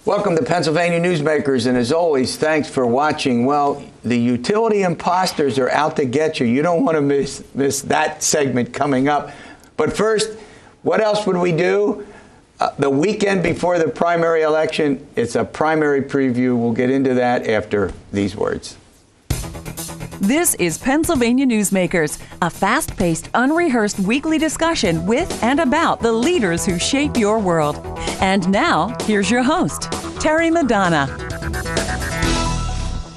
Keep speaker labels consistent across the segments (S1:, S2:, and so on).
S1: Welcome to Pennsylvania Newsmakers, and as always, thanks for watching. Well, the utility imposters are out to get you. You don't want to miss that segment coming up. But first, what else would we do? The weekend before the primary election, it's a primary preview. We'll get into that after these words.
S2: This is Pennsylvania Newsmakers, a fast-paced, unrehearsed weekly discussion with and about the leaders who shape your world. And now, here's your host, Terry Madonna.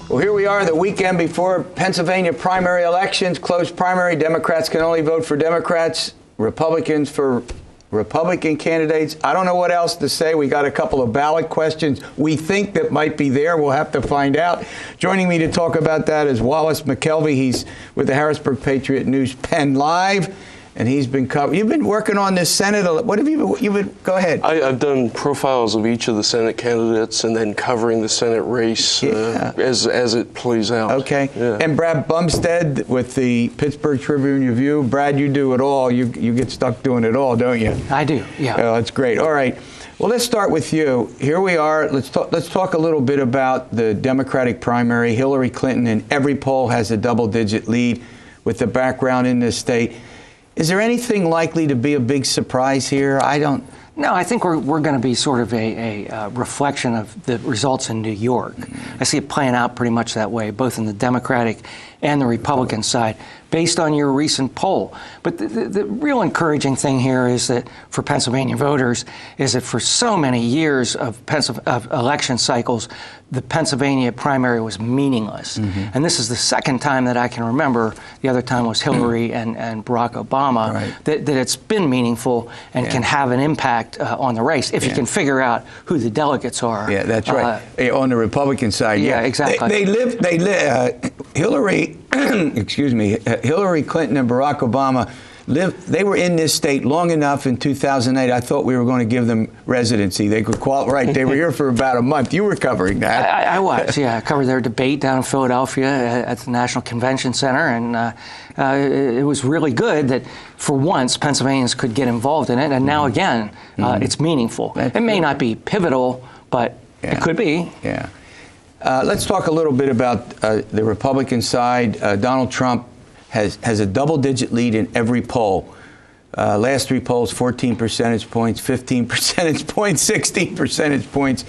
S1: Well, here we are the weekend before Pennsylvania primary elections. Closed primary. Democrats can only vote for Democrats, Republicans for Republican candidates. I don't know what else to say. We got a couple of ballot questions we think that might be there. We'll have to find out. Joining me to talk about that is Wallace McKelvey. He's with the Harrisburg Patriot News PennLive, and he's been you've been working on this Senate. What have you been? Go ahead.
S3: I've done profiles of each of the Senate candidates and then covering the Senate race as it plays out.
S1: Okay. Yeah. And Brad Bumsted with the Pittsburgh Tribune-Review. Brad, you do it all. You get stuck doing it all, don't you?
S4: I do. Yeah.
S1: Oh, that's great. All right. Well, let's start with you. Here we are. Let's talk a little bit about the Democratic primary. Hillary Clinton in every poll has a double-digit lead with the background in this state. Is there anything likely to be a big surprise here?
S4: No, I think we're going to be sort of a reflection of the results in New York. I see it playing out pretty much that way, both in the Democratic and the Republican side, based on your recent poll. But the real encouraging thing here is that for Pennsylvania voters is that for so many years of election cycles, the Pennsylvania primary was meaningless. Mm-hmm. And this is the second time that I can remember, the other time was Hillary and Barack Obama, right, that it's been meaningful and can have an impact on the race if you can figure out who the delegates are.
S1: Yeah, that's right. On the Republican side,
S4: yeah, exactly.
S1: Hillary, excuse me, Hillary Clinton and Barack Obama they were in this state long enough in 2008. I thought we were going to give them residency. They could qualify. Right, they were here for about a month. You were covering that.
S4: I was, yeah. I covered their debate down in Philadelphia at the National Convention Center, and it was really good that for once Pennsylvanians could get involved in it. And now again, it's meaningful. It may not be pivotal, but it could be.
S1: Yeah. Let's talk a little bit about the Republican side. Donald Trump has a double-digit lead in every poll. Last three polls, 14 percentage points, 15 percentage points, 16 percentage points.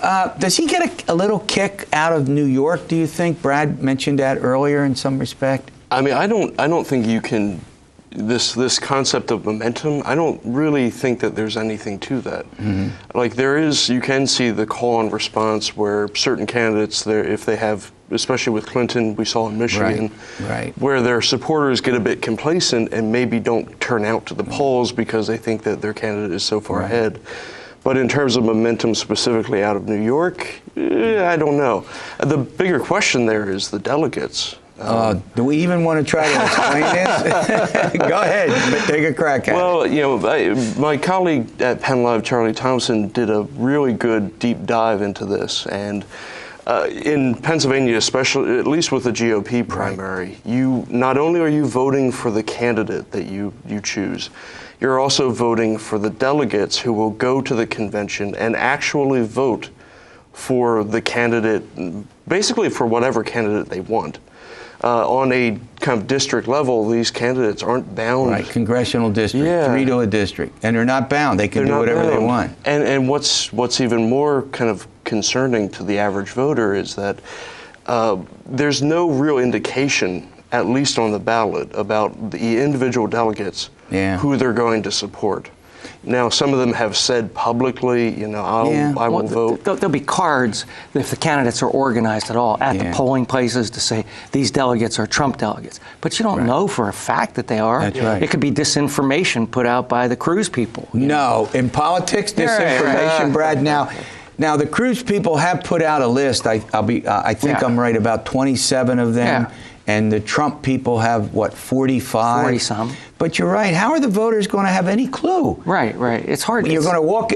S1: Does he get a little kick out of New York, do you think? Brad mentioned that earlier in some respect.
S3: I mean, I don't think you can, this concept of momentum, I don't really think that there's anything to that. Mm-hmm. Like you can see the call and response where certain candidates, if they have, especially with Clinton, we saw in Michigan, right, where their supporters get a bit complacent and maybe don't turn out to the polls because they think that their candidate is so far ahead. But in terms of momentum specifically out of New York, I don't know. The bigger question there is the delegates.
S1: Do we even want to try to explain this? Go ahead, take a crack at it.
S3: Well, my colleague at PennLive, Charlie Thompson, did a really good deep dive into this. And in Pennsylvania, especially, at least with the GOP primary, you not only are you voting for the candidate that you choose, you're also voting for the delegates who will go to the convention and actually vote for the candidate, basically for whatever candidate they want. On a kind of district level, these candidates aren't bound.
S1: Right, congressional district, 3 to a district, and they're not bound. They can do whatever they want.
S3: And what's even more kind of concerning to the average voter is that there's no real indication, at least on the ballot, about the individual delegates who they're going to support. Now, some of them have said publicly, I will vote.
S4: There'll be cards if the candidates are organized at all at the polling places to say these delegates are Trump delegates. But you don't know for a fact that they are.
S1: That's right.
S4: It could be disinformation put out by the Cruz people.
S1: No, in politics, disinformation, Brad. Now the Cruz people have put out a list. I think I'm right, about 27 of them. Yeah. And the Trump people have, 45?
S4: 40-some.
S1: But you're right. How are the voters going to have any clue?
S4: Right. It's hard.
S1: You're going to walk,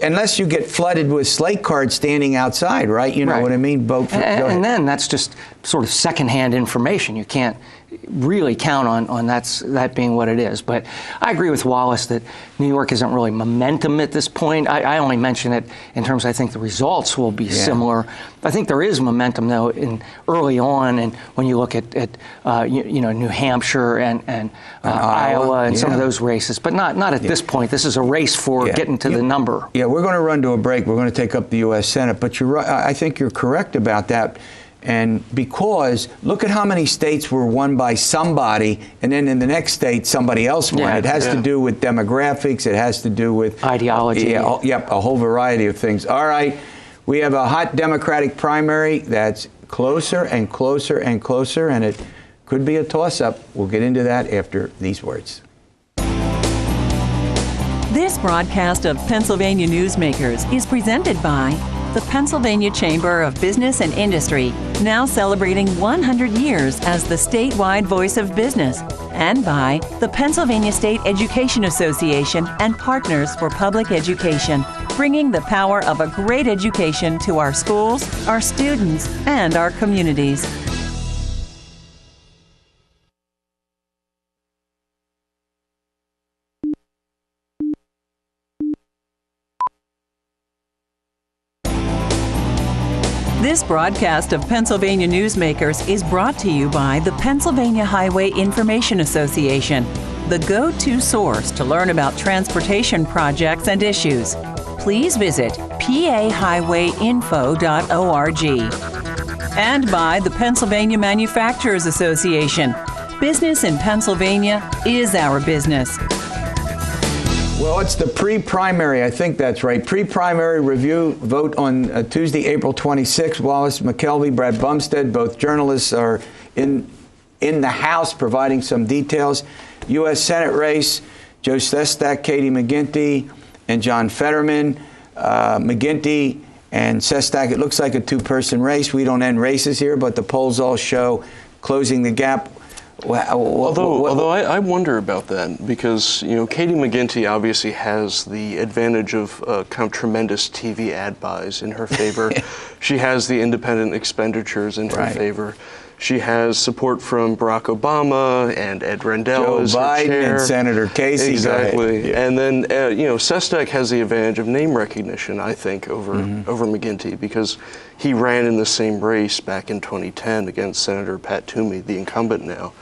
S1: unless you get flooded with slate cards standing outside, right? You know what I mean? Vote for.
S4: And then that's just sort of secondhand information. You can't really count on that being what it is. But I agree with Wallace that New York isn't really momentum at this point. I only mention it in terms I think the results will be similar. I think there is momentum, though, in early on, and when you look at New Hampshire and Iowa and some of those races, but not at this point. This is a race for getting to the number.
S1: Yeah, we're going to run to a break. We're going to take up the U.S. Senate, but you're right. I think you're correct about that. And because look at how many states were won by somebody, and then in the next state somebody else won. It has to do with demographics. It has to do with
S4: ideology.
S1: A whole variety of things. All right, we have a hot Democratic primary that's closer and closer and closer, and it could be a toss-up. We'll get into that after these words.
S2: This broadcast of Pennsylvania Newsmakers is presented by the Pennsylvania Chamber of Business and Industry, now celebrating 100 years as the statewide voice of business, and by the Pennsylvania State Education Association and Partners for Public Education, bringing the power of a great education to our schools, our students, and our communities. This broadcast of Pennsylvania Newsmakers is brought to you by the Pennsylvania Highway Information Association, the go-to source to learn about transportation projects and issues. Please visit pahighwayinfo.org. And by the Pennsylvania Manufacturers Association. Business in Pennsylvania is our business.
S1: Well, it's the pre-primary. I think that's right. Pre-primary review vote on Tuesday, April 26th. Wallace, McKelvey, Brad Bumsted, both journalists are in the House providing some details. U.S. Senate race, Joe Sestak, Katie McGinty, and John Fetterman. McGinty and Sestak, it looks like a two-person race. We don't end races here, but the polls all show closing the gap.
S3: Although I wonder about that, because Katie McGinty obviously has the advantage of kind of tremendous TV ad buys in her favor. She has the independent expenditures in her favor. She has support from Barack Obama and Ed Rendell as her chair. Joe Biden and Senator Casey. Exactly. Yeah. And then Sestak has the advantage of name recognition, I think, over McGinty, because he ran in the same race back in 2010 against Senator Pat Toomey, the incumbent now.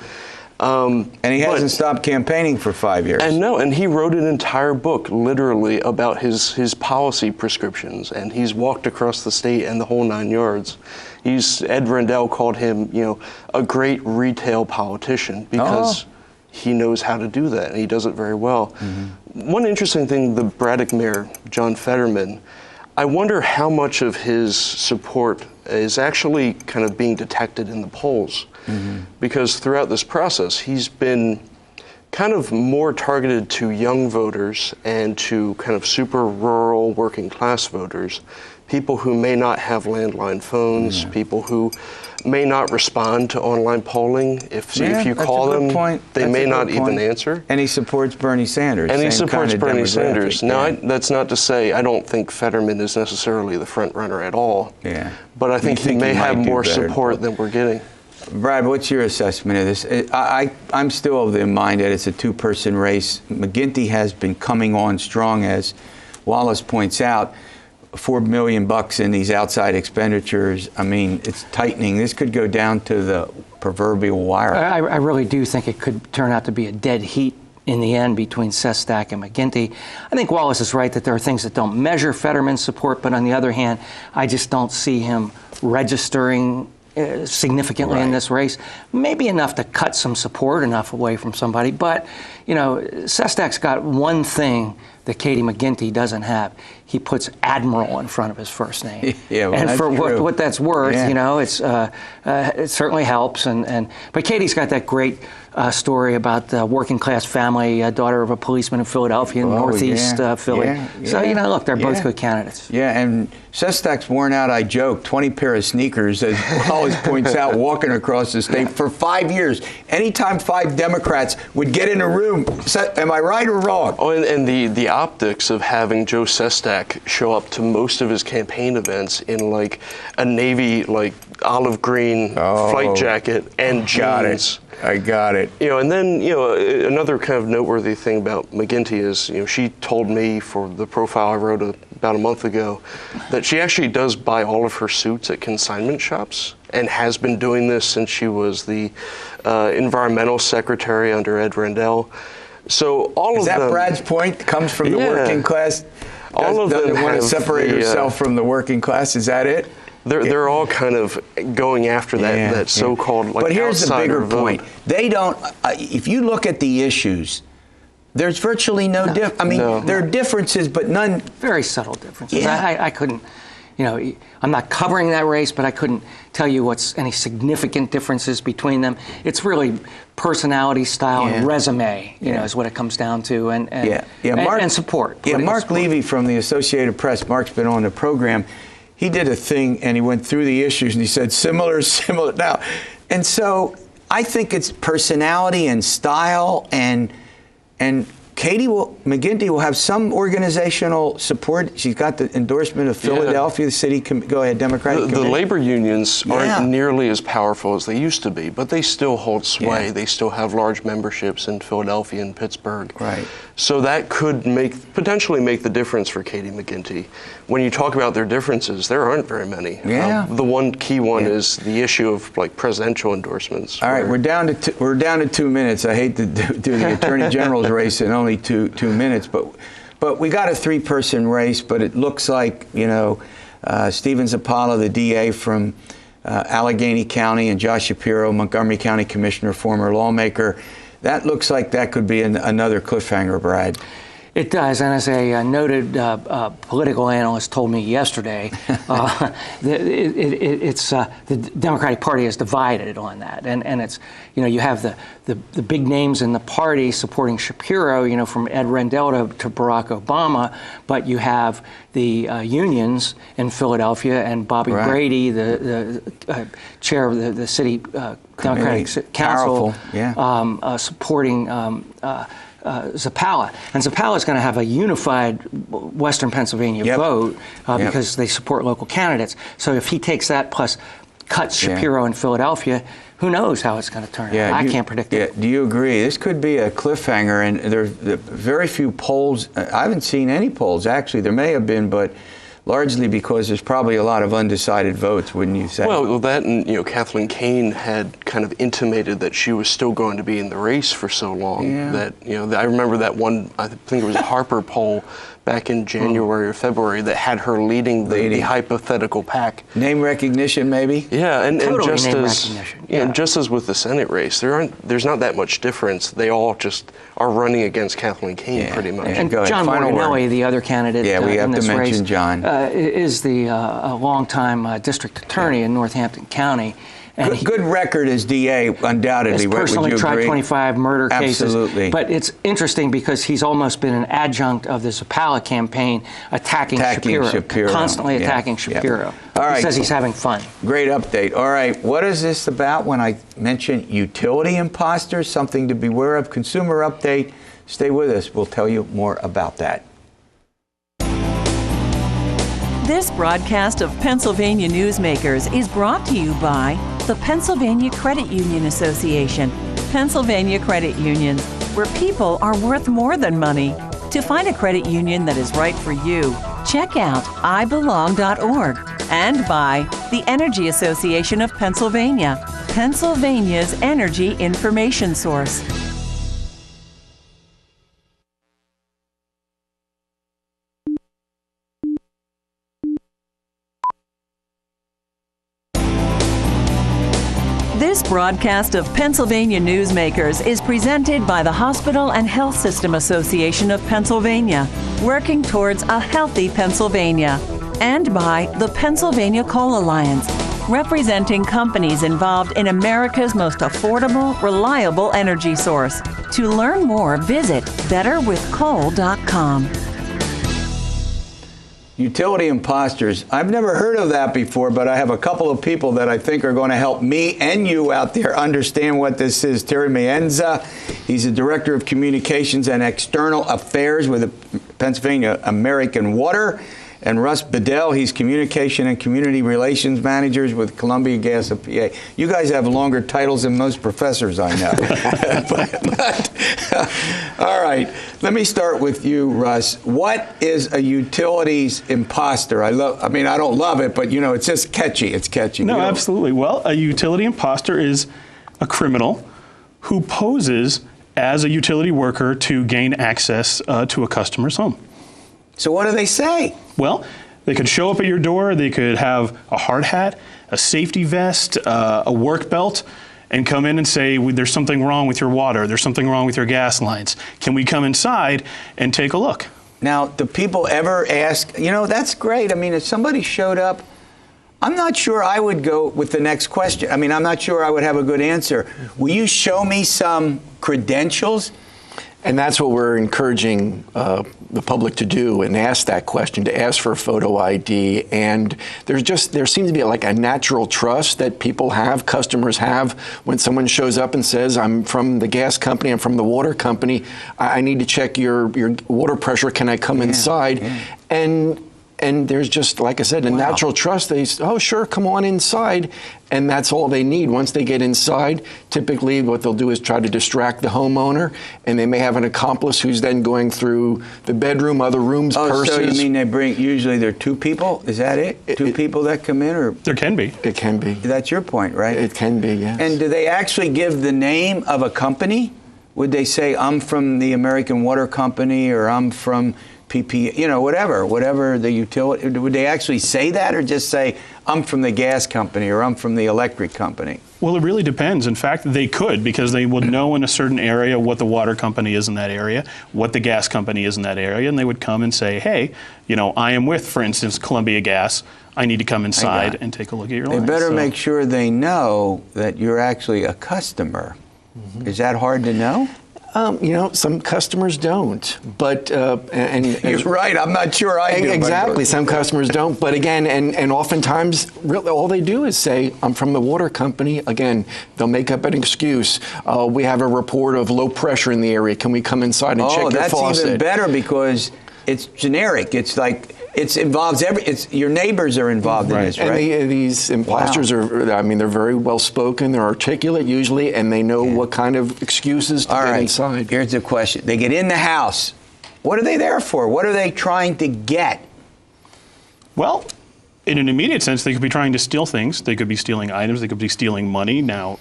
S1: And he hasn't stopped campaigning for 5 years.
S3: And he wrote an entire book, literally, about his policy prescriptions, and he's walked across the state and the whole 9 yards. Ed Rendell called him, a great retail politician, because he knows how to do that, and he does it very well. One interesting thing, the Braddock mayor, John Fetterman, I wonder how much of his support is actually kind of being detected in the polls. Because throughout this process, he's been kind of more targeted to young voters and to kind of super rural working class voters, people who may not have landline phones, people who may not respond to online polling. If you call them, they may not even answer.
S1: And he supports Bernie Sanders.
S3: And he supports Bernie Sanders. Now, that's not to say I don't think Fetterman is necessarily the front runner at all. But I think he may have more support than we're getting.
S1: Brad, what's your assessment of this? I'm still of the mind that it's a two-person race. McGinty has been coming on strong, as Wallace points out. $4 million in these outside expenditures. I mean, it's tightening. This could go down to the proverbial wire.
S4: I really do think it could turn out to be a dead heat in the end between Sestak and McGinty. I think Wallace is right that there are things that don't measure Fetterman's support, but on the other hand, I just don't see him registering significantly in this race. Maybe enough to cut some support enough away from somebody, but Sestak's got one thing that Katie McGinty doesn't have. He puts Admiral in front of his first name. And for what that's worth, it certainly helps. But Katie's got that great story about the working class family, daughter of a policeman in Philadelphia, Northeast Philly. So, look, they're both good candidates.
S1: And Sestak's worn out, I joke, 20 pair of sneakers, as Wallace points out, walking across the state for 5 years. Anytime 5 Democrats would get in a room, am I right or wrong?
S3: Oh, and the optics of having Joe Sestak Jack show up to most of his campaign events in like a navy, like olive green flight jacket and jeans.
S1: I got it.
S3: You know, and then, you know, another kind of noteworthy thing about McGinty is, you know, she told me for the profile I wrote about a month ago that she actually does buy all of her suits at consignment shops and has been doing this since she was the environmental secretary under Ed Rendell. So all of them.
S1: Is that Brad's point? Comes from the working class?
S3: All of them
S1: doesn't want to separate herself from the working class. Is that it?
S3: They're all kind of going after that so-called like
S1: But here's the bigger
S3: vote.
S1: point. They don't. If you look at the issues, there's virtually no difference. I mean, there are differences, but none.
S4: Very subtle differences.
S1: Yeah.
S4: I couldn't. You know, I'm not covering that race, but I couldn't tell you what's any significant differences between them. It's really personality, style, and resume. You know, is what it comes down to, and support.
S1: Yeah, Mark
S4: support.
S1: Levy from the Associated Press. Mark's been on the program. He did a thing and he went through the issues and he said similar now, and so I think it's personality and style and McGinty will have some organizational support. She's got the endorsement of Philadelphia, the city. Go ahead, Democratic.
S3: The labor unions aren't nearly as powerful as they used to be, but they still hold sway.
S1: Yeah.
S3: They still have large memberships in Philadelphia and Pittsburgh.
S1: Right.
S3: So that could potentially make the difference for Katie McGinty. When you talk about their differences, there aren't very many.
S1: Yeah.
S3: The one key one is the issue of like presidential endorsements.
S1: All right, we're down to 2 minutes. I hate to do the Attorney General's race in only two minutes, but we got a 3-person race. But it looks like, you know, Stephen Zappala, the DA from Allegheny County, and Josh Shapiro, Montgomery County Commissioner, former lawmaker. That looks like that could be another cliffhanger, Brad.
S4: It does, and as a noted political analyst told me yesterday, the Democratic Party is divided on that, and it's, you know, you have the big names in the party supporting Shapiro, you know, from Ed Rendell to Barack Obama, but you have the unions in Philadelphia and Bobby Brady, the chair of the city Democratic Council, supporting Zappala. And Zappala is going to have a unified Western Pennsylvania vote because they support local candidates. So if he takes that plus cuts Shapiro in Philadelphia, who knows how it's going to turn out. I can't predict it.
S1: Do you agree? This could be a cliffhanger, and there's very few polls. I haven't seen any polls, actually. There may have been, but largely because there's probably a lot of undecided votes, wouldn't you say?
S3: Well, that and, you know, Kathleen Kane had kind of intimated that she was still going to be in the race for so long that, you know, I remember that one, I think it was a Harper poll back in January or February that had her leading the hypothetical pack.
S1: Name recognition, maybe?
S3: Yeah, and just
S4: name
S3: as
S4: recognition.
S3: just as with the Senate race, there's not that much difference. They all just are running against Kathleen Kane pretty much.
S4: And John Morganelli, the other candidate
S1: we have
S4: in this
S1: to mention
S4: race,
S1: John.
S4: is the longtime district attorney in Northampton County. And
S1: good record as DA, undoubtedly.
S4: He's personally tried 25 murder cases.
S1: Absolutely.
S4: But it's interesting because he's almost been an adjunct of the Zappala campaign, attacking Shapiro. Constantly attacking Shapiro.
S1: All right.
S4: He says he's having fun.
S1: Great update. All right, what is this about when I mention utility imposters? Something to beware of. Consumer update. Stay with us. We'll tell you more about that.
S2: This broadcast of Pennsylvania Newsmakers is brought to you by the Pennsylvania Credit Union Association. Pennsylvania Credit Unions, where people are worth more than money. To find a credit union that is right for you, check out ibelong.org. And by the Energy Association of Pennsylvania, Pennsylvania's energy information source. This broadcast of Pennsylvania Newsmakers is presented by the Hospital and Health System Association of Pennsylvania, working towards a healthy Pennsylvania, and by the Pennsylvania Coal Alliance, representing companies involved in America's most affordable, reliable energy source. To learn more, visit betterwithcoal.com.
S1: Utility imposters. I've never heard of that before, but I have a couple of people that I think are going to help me and you out there understand what this is. Terry Maenza, he's the Director of Communications and External Affairs with the Pennsylvania American Water, and Russ Bedell, he's Communication and Community Relations Managers with Columbia Gas of PA. You guys have longer titles than most professors I know. All right, let me start with you, Russ. What is a utilities imposter? I don't love it, but it's just catchy. It's catchy.
S5: No, absolutely. Well, a utility imposter is a criminal who poses as a utility worker to gain access to a customer's home.
S1: So what do they say?
S5: Well, they could show up at your door, they could have a hard hat, a safety vest, a work belt, and come in and say, there's something wrong with your water, there's something wrong with your gas lines. Can we come inside and take a look?
S1: Now, do people ever ask, that's great. I mean, if somebody showed up, I'm not sure I would go with the next question. I mean, I'm not sure I would have a good answer. Will you show me some credentials?
S6: And that's what we're encouraging the public to do, and ask that question, to ask for a photo ID. And there seems to be like a natural trust that people have, customers have, when someone shows up and says, I'm from the gas company, I'm from the water company, I need to check your water pressure, can I come inside? Yeah. And there's just, like I said, a natural trust. They say, oh, sure, come on inside. And that's all they need. Once they get inside, typically what they'll do is try to distract the homeowner, and they may have an accomplice who's then going through the bedroom, other rooms, purses.
S1: So you mean usually there are two people? Is that it? Two people that come in? Or
S5: there can be.
S6: It can be.
S1: That's your point, right?
S6: It can be, yes.
S1: And do they actually give the name of a company? Would they say, I'm from the American Water Company, or I'm from PP, whatever the utility? Would they actually say that, or just say, I'm from the gas company, or I'm from the electric company?
S5: Well, it really depends. In fact, they could, because they would know in a certain area what the water company is in that area, what the gas company is in that area, and they would come and say, hey, I am with, for instance, Columbia Gas. I need to come inside and take a look at your lines.
S1: They better make sure they know that you're actually a customer. Mm-hmm. Is that hard to know?
S6: Some customers don't, but
S1: you're right. I'm not sure I do.
S6: Exactly, some customers don't, but again, and oftentimes, really, all they do is say, "I'm from the water company." Again, they'll make up an excuse. We have a report of low pressure in the area. Can we come inside and check your faucet?
S1: Oh, that's even better, because it's generic. It's like it involves your neighbors are involved in this, right?
S6: And these imposters are, they're very well spoken, they're articulate usually, and they know what kind of excuses to get inside.
S1: Here's the question. They get in the house. What are they there for? What are they trying to get?
S5: Well, in an immediate sense, they could be trying to steal things. They could be stealing items. They could be stealing money. Now,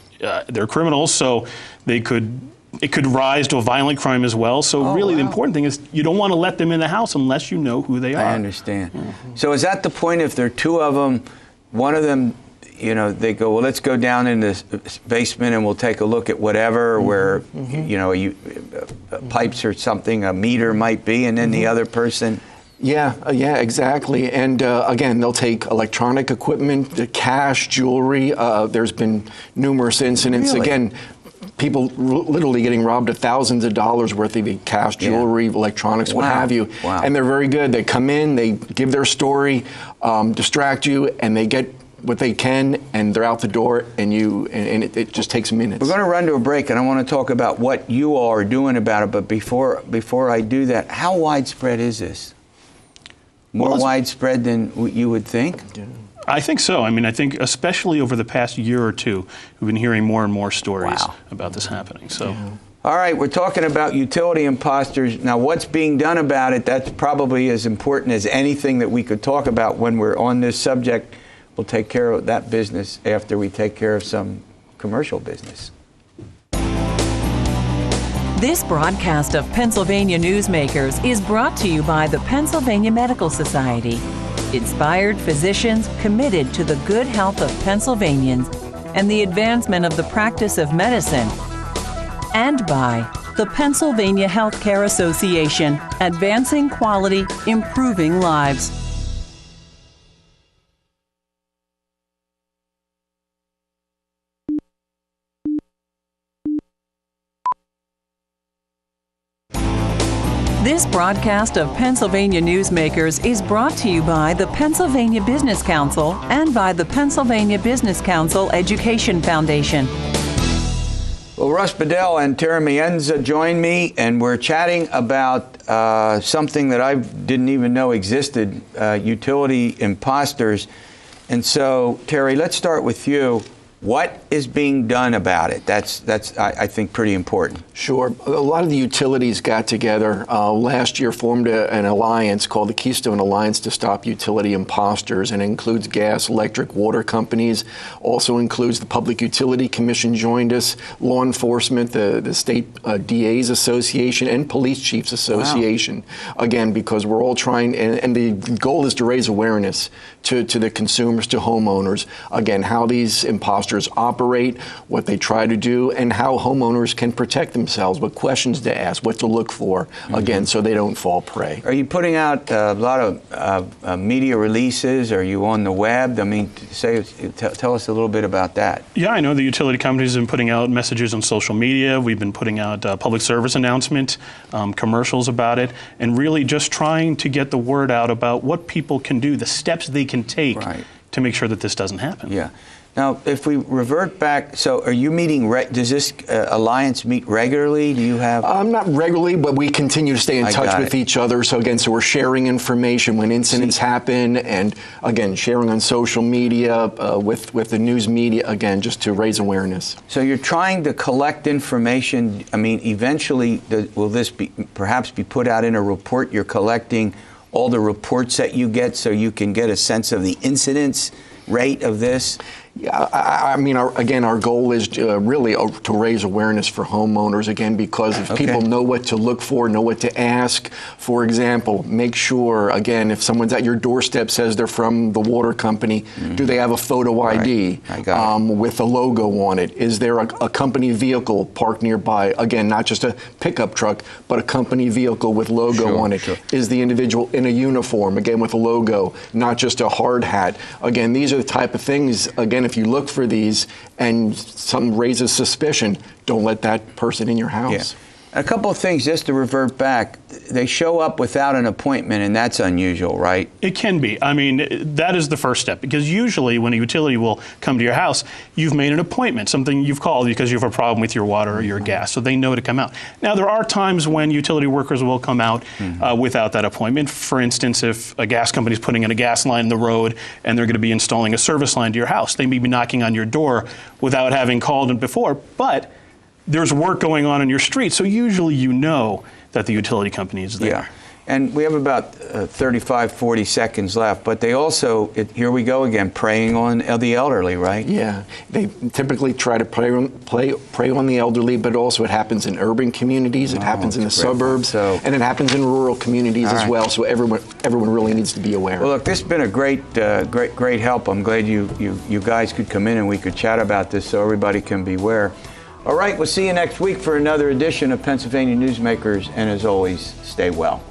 S5: they're criminals, so it could rise to a violent crime as well. So the important thing is you don't want to let them in the house unless you know who they are.
S1: I understand. Mm-hmm. So is that the point? If there are two of them, one of them, they go, well, let's go down in the basement and we'll take a look at whatever, where, pipes or something, a meter might be, and then the other person.
S6: Yeah, exactly. And again, they'll take electronic equipment, cash, jewelry. There's been numerous incidents.
S1: Really?
S6: Again, people literally getting robbed of thousands of dollars worth of cash, jewelry, electronics, what have you.
S1: Wow.
S6: And they're very good. They come in, they give their story, distract you, and they get what they can, and they're out the door, and it just takes minutes.
S1: We're going to run to a break, and I want to talk about what you all are doing about it. But before I do that, how widespread is this? More widespread than you would think?
S6: Yeah.
S5: I think so. I think especially over the past year or two, we've been hearing more and more stories about this happening. So,
S1: All right, we're talking about utility imposters. Now, what's being done about it, that's probably as important as anything that we could talk about when we're on this subject. We'll take care of that business after we take care of some commercial business.
S2: This broadcast of Pennsylvania Newsmakers is brought to you by the Pennsylvania Medical Society. Inspired physicians committed to the good health of Pennsylvanians and the advancement of the practice of medicine. And by the Pennsylvania Healthcare Association, advancing quality, improving lives. This broadcast of Pennsylvania Newsmakers is brought to you by the Pennsylvania Business Council and by the Pennsylvania Business Council Education Foundation.
S1: Well, Russ Bedell and Terry Maenza join me, and we're chatting about something that I didn't even know existed, utility impostors. And so, Terry, let's start with you. What is being done about it? That's I think, pretty important.
S6: Sure. A lot of the utilities got together last year, formed an alliance called the Keystone Alliance to Stop Utility Impostors, and it includes gas, electric, water companies, also includes the Public Utility Commission joined us, law enforcement, the State DA's Association, and Police Chiefs Association. Wow. Again, because we're all trying, and the goal is to raise awareness to the consumers, to homeowners, again, how these impostors operate, what they try to do, and how homeowners can protect themselves, what questions to ask, what to look for, again, so they don't fall prey.
S1: Are you putting out a lot of media releases? Are you on the web? I mean, tell us a little bit about that.
S5: Yeah, I know the utility companies have been putting out messages on social media. We've been putting out public service announcement, commercials about it, and really just trying to get the word out about what people can do, the steps they can take to make sure that this doesn't happen.
S1: Yeah. Now, if we revert back, so are you meeting, does this alliance meet regularly? Do you have?
S6: Not regularly, but we continue to stay in touch with each other. So again, so we're sharing information when incidents happen, and again, sharing on social media with the news media, again, just to raise awareness.
S1: So you're trying to collect information. I mean, eventually, will this perhaps be put out in a report? You're collecting all the reports that you get so you can get a sense of the incidence rate of this?
S6: Yeah, I mean, our goal is really to raise awareness for homeowners, again, because if people know what to look for, know what to ask. For example, make sure, again, if someone's at your doorstep, says they're from the water company, do they have a photo ID with a logo on it? Is there a company vehicle parked nearby? Again, not just a pickup truck, but a company vehicle with logo on it. Is the individual in a uniform, again, with a logo, not just a hard hat? Again, these are the type of things, again, if you look for these and something raises suspicion, don't let that person in your house.
S1: Yeah. A couple of things just to revert back. They show up without an appointment, and that's unusual, right?
S5: It can be. I mean, that is the first step, because usually when a utility will come to your house, you've made an appointment, something you've called because you have a problem with your water or your gas, so they know to come out. Now, there are times when utility workers will come out without that appointment. For instance, if a gas company is putting in a gas line in the road and they're going to be installing a service line to your house, they may be knocking on your door without having called it before, but there's work going on in your street, so usually you know that the utility company is there.
S1: Yeah, and we have about 35, 40 seconds left, but they also, here we go again, preying on the elderly, right?
S6: Yeah, they typically try to prey on the elderly, but also it happens in urban communities, it happens in the suburbs, and it happens in rural communities as well, so everyone really needs to be aware.
S1: Well, look, this has been a great help. I'm glad you guys could come in and we could chat about this so everybody can be aware. All right, we'll see you next week for another edition of Pennsylvania Newsmakers, and as always, stay well.